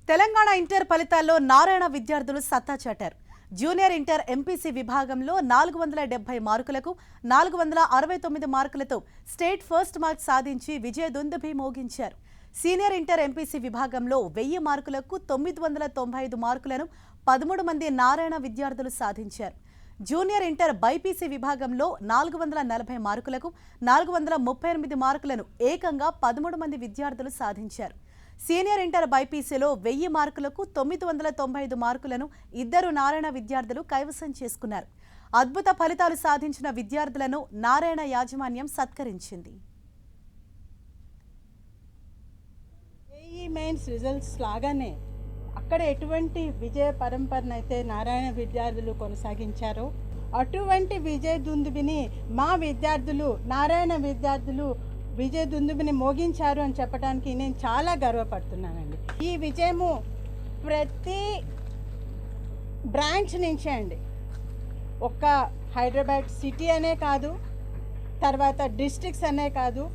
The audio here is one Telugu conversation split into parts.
తెలంగాణ ఇంటర్ ఫలితాల్లో నారాయణ విద్యార్థులు సత్తా చాటారు. జూనియర్ ఇంటర్ ఎంపీసీ విభాగంలో 470 మార్కులకు 469 మార్కులతో స్టేట్ ఫస్ట్ మార్క్ సాధించి విజయదుందుభి మోగించారు. సీనియర్ ఇంటర్ ఎంపీసీ విభాగంలో 1000 మార్కులకు 995 మార్కులను 13 మంది నారాయణ విద్యార్థులు సాధించారు. జూనియర్ ఇంటర్ బైపీసీ విభాగంలో 440 మార్కులకు 438 మార్కులను ఏకంగా 13 మంది విద్యార్థులు సాధించారు. సీనియర్ ఇంటర్ బైపీసీలో 1000 మార్కులకు 995 మార్కులను ఇద్దరు నారాయణ విద్యార్థులు కైవసం చేసుకున్నారు. అద్భుత ఫలితాలు సాధించిన విద్యార్థులను నారాయణ యాజమాన్యం సత్కరించింది. జేఈఈ మెయిన్స్ రిజల్ట్స్ లాగానే అక్కడ ఎటువంటి విజయ పరంపరనైతే నారాయణ విద్యార్థులు కొనసాగించారో అటువంటి విజయ దుందుబిని మా విద్యార్థులు నారాయణ విద్యార్థులు విజయ దుందుబిని మోగించారు అని చెప్పడానికి నేను చాలా గర్వపడుతున్నానండి. ఈ విజయము ప్రతి బ్రాంచ్ నుంచే అండి, ఒక్క హైదరాబాద్ సిటీ అనే కాదు, తర్వాత డిస్ట్రిక్ట్స్ అనే కాదు,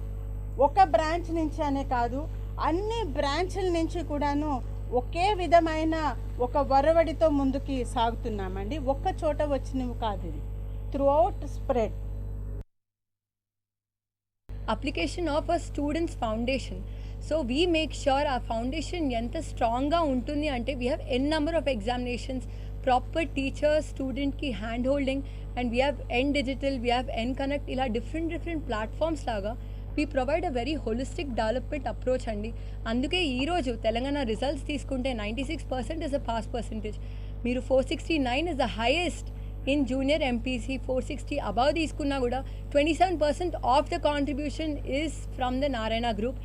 ఒక బ్రాంచ్ నుంచి అనే కాదు, అన్ని బ్రాంచ్ల నుంచి కూడాను ఒకే విధమైన ఒక వరవడితో ముందుకి సాగుతున్నామండి. ఒక్క చోట వచ్చినవి కాదు, ఇది throughout spread. Application of a student's foundation. So we make sure our foundation enta strong ga untundi ante we have n number of examinations, proper teachers, student ki hand holding, and we have n digital, we have n connect, ila different platforms laga we provide a very holistic development approach andi. Anduke ee roju Telangana results తీసుకుంటే 96% is a pass percentage. Meeru 469 is the highest in junior MPC. 460 above తీసుకున్నా కూడా 27% of the contribution is from the Narayana group.